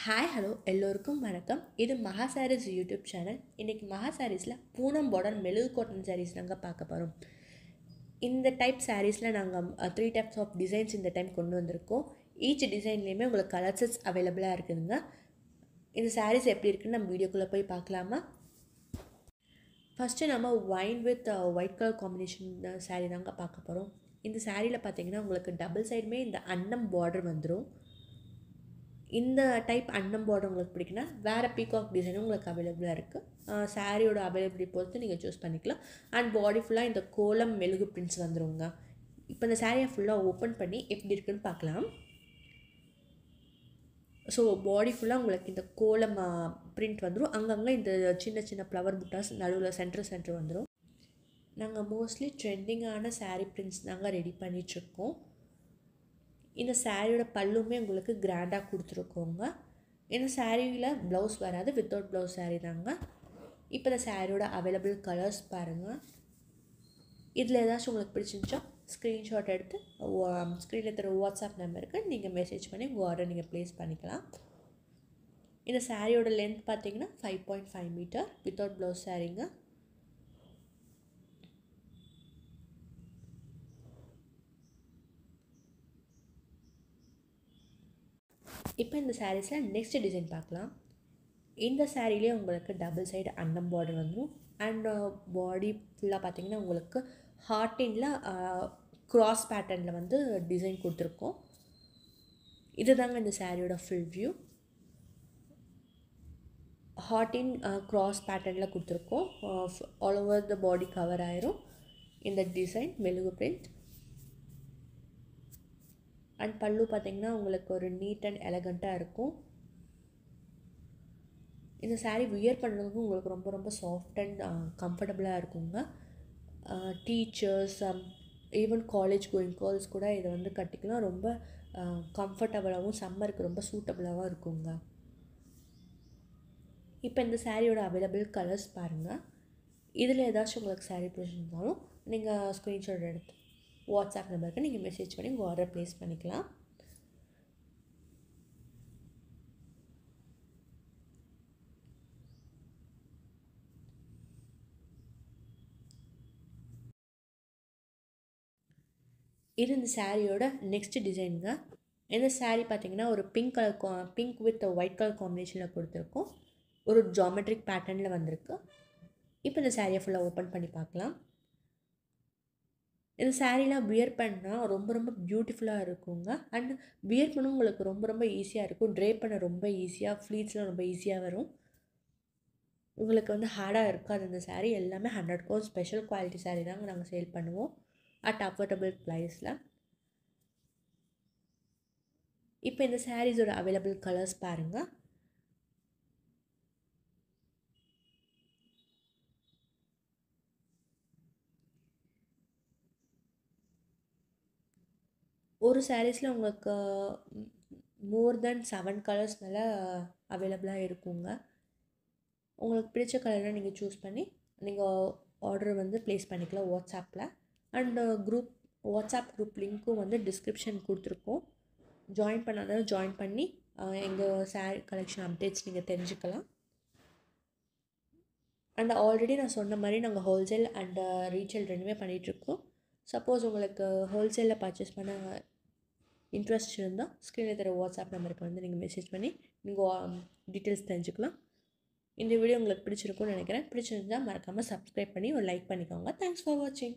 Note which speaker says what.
Speaker 1: Hi hello எல்லோருக்கும் வணக்கம். இது மகா சாரீஸ் யூடியூப் சேனல். இன்றைக்கி மகா சாரீஸில் பூனம் பார்டர் மெழுகு காட்டன் சாரீஸ் நாங்கள் பார்க்க போகிறோம். இந்த டைப் சாரீஸில் நாங்கள் 3 டைப்ஸ் ஆஃப் டிசைன்ஸ் இந்த டைம் கொண்டு வந்திருக்கோம். ஈச் டிசைன்லேயுமே உங்களுக்கு கலர்ஸஸ் அவைலபிளாக இருக்குதுங்க. இந்த சாரீஸ் எப்படி இருக்குன்னு நம்ம வீடியோக்குள்ளே போய் பார்க்கலாமா? ஃபஸ்ட்டு நம்ம wine with white colour combination sari தாங்க பார்க்க போகிறோம். இந்த சாரியில் பார்த்தீங்கன்னா உங்களுக்கு டபுள் சைடுமே இந்த அன்னம் பார்டர் வந்துடும். இந்த டைப் அன்னம் பார்டர் உங்களுக்கு பிடிக்குன்னா வேறு பீகாக் டிசைனும் உங்களுக்கு அவைலபிளாக இருக்குது. சாரியோட அவைலபிலிட்டி பொறுத்து நீங்கள் சூஸ் பண்ணிக்கலாம். அண்ட் பாடி ஃபுல்லாக இந்த கோலம் மெழுகு பிரிண்ட்ஸ் வந்துடுங்க. இப்போ இந்த சாரியை ஃபுல்லாக ஓப்பன் பண்ணி எப்படி இருக்குன்னு பார்க்கலாம். ஸோ பாடி ஃபுல்லாக உங்களுக்கு இந்த கோலம் பிரிண்ட் வந்துடும். அங்கங்கே இந்த சின்ன சின்ன ஃப்ளவர் புட்டாஸ் நடுவில் சென்டர் வந்துடும். நாங்கள் மோஸ்ட்லி ட்ரெண்டிங்கான சாரீ பிரிண்ட்ஸ் நாங்கள் ரெடி பண்ணிகிட்ருக்கோம். இந்த சாரியோட பல்லுமே உங்களுக்கு கிராண்டாக கொடுத்துருக்கோங்க. இந்த சாரியில் ப்ளவுஸ் வராது, வித்தவுட் ப்ளவுஸ் சாரீ தாங்க. இப்போ இந்த சாரியோட அவைலபிள் கலர்ஸ் பாருங்கள். இதில் ஏதாச்சும் உங்களுக்கு பிடிச்சிருந்துச்சா ஸ்க்ரீன்ஷாட் எடுத்து ஸ்க்ரீனில் இருக்கிற வாட்ஸ்அப் நம்பருக்கு நீங்கள் மெசேஜ் பண்ணி உங்கள் ஆர்டர் நீங்கள் ப்ளேஸ் பண்ணிக்கலாம். இந்த சாரியோட லென்த் பார்த்தீங்கன்னா 5.5 மீட்டர் வித்தவுட் ப்ளவுஸ் சாரீங்க. இப்போ இந்த சாரீஸில் நெக்ஸ்ட் டிசைன் பார்க்கலாம். இந்த சாரீலேயே உங்களுக்கு டபுள் சைடு அன்னம் பார்டர் வந்துடும். அண்ட் பாடி ஃபுல்லாக பார்த்தீங்கன்னா உங்களுக்கு ஹார்டினில் க்ராஸ் பேட்டர்னில் வந்து டிசைன் கொடுத்துருக்கோம். இது தாங்க இந்த சாரியோட ஃபுல் வியூ. ஹார்டின் க்ராஸ் பேட்டர்னில் கொடுத்துருக்கோம். All over the body cover ஆயிரும் இந்த டிசைன் மெழுகு பிரிண்ட். அண்ட் பல்லு பார்த்திங்கன்னா உங்களுக்கு ஒரு நீட் அண்ட் எலகண்ட்டாக இருக்கும். இந்த சாரீ வியர் பண்ணுறதுக்கு உங்களுக்கு ரொம்ப ரொம்ப சாஃப்ட் அண்ட் கம்ஃபர்டபுளாக இருக்குங்க. Teachers even college going girls கூட இதை வந்து கட்டிக்கலாம். ரொம்ப கம்ஃபர்டபுளாகவும் சம்மருக்கு ரொம்ப சூட்டபுளாகவும் இருக்குங்க. இப்போ இந்த சாரியோட அவைலபிள் கலர்ஸ் பாருங்கள். இதில் ஏதாச்சும் உங்களுக்கு சாரீ பிடிச்சிருந்தாலும் நீங்கள் ஸ்க்ரீன்ஷாட் எடுத்து வாட்ஸ்அப் நம்பருக்கு நீங்கள் மெசேஜ் பண்ணி உங்கள் ஆர்டர் ப்ளேஸ் பண்ணிக்கலாம். இது இந்த சாரியோட நெக்ஸ்ட் டிசைனுங்க. இந்த சாரீ பார்த்தீங்கன்னா ஒரு பிங்க் வித் ஒயிட் கலர் காம்பினேஷனில் கொடுத்துருக்கோம். ஒரு ஜாமெட்ரிக் பேட்டர்னில் வந்திருக்கு. இப்போ இந்த சாரியை ஃபுல்லாக ஓப்பன் பண்ணி பார்க்கலாம். இந்த சாரீலாம் வியர் பண்ணால் ரொம்ப ரொம்ப பியூட்டிஃபுல்லாக இருக்குங்க. அண்ட் வியர் பண்ண உங்களுக்கு ரொம்ப ரொம்ப ஈஸியாக இருக்கும். ட்ரே பண்ண ரொம்ப ஈஸியாக, ஃப்ளீட்ஸ்லாம் ரொம்ப ஈஸியாக வரும். உங்களுக்கு வந்து ஹார்டாக இருக்காது. இந்த சாரீ எல்லாமே 100% ஸ்பெஷல் குவாலிட்டி சாரீ தாங்க நாங்கள் சேல் பண்ணுவோம் அட் அஃபோர்டபுள் ப்ரைஸில். இப்போ இந்த சாரீஸோட அவைலபிள் கலர்ஸ் பாருங்கள். ஒரு சாரீஸில் உங்களுக்கு மோர் தென் 7 கலர்ஸ் மேலே அவைலபிளாக இருக்குங்க. உங்களுக்கு பிடிச்ச கலரை நீங்கள் சூஸ் பண்ணி நீங்கள் ஆர்டர் வந்து ப்ளேஸ் பண்ணிக்கலாம் வாட்ஸ்அப்பில். அண்டு வாட்ஸ்அப் குரூப் லிங்க்கும் வந்து டிஸ்கிரிப்ஷன் கொடுத்துருக்கோம். ஜாயின் பண்ணாத ஜாயின் பண்ணி எங்கள் சாரீ கலெக்ஷன் அப்டேட்ஸ் நீங்கள் தெரிஞ்சுக்கலாம். அண்ட் ஆல்ரெடி நான் சொன்ன மாதிரி நாங்கள் ஹோல்சேல் அண்ட் ரீட்டெயில் ரெண்டுமே பண்ணிகிட்ருக்கோம். சப்போஸ் உங்களுக்கு ஹோல்சேலில் பர்ச்சேஸ் பண்ண இன்ட்ரெஸ்ட் இருந்தால் ஸ்க்ரீனில் தர வாட்ஸ்அப் நம்பருக்கு வந்து நீங்கள் மெசேஜ் பண்ணி நீங்கள் டீட்டெயில்ஸ் தெரிஞ்சுக்கலாம். இந்த வீடியோ உங்களுக்கு பிடிச்சிருக்கும்னு நினைக்கிறேன். பிடிச்சிருந்தால் மறக்காமல் சப்ஸ்கிரைப் பண்ணி ஒரு லைக் பண்ணிக்கோங்க. தேங்க்ஸ் ஃபார் வாட்சிங்.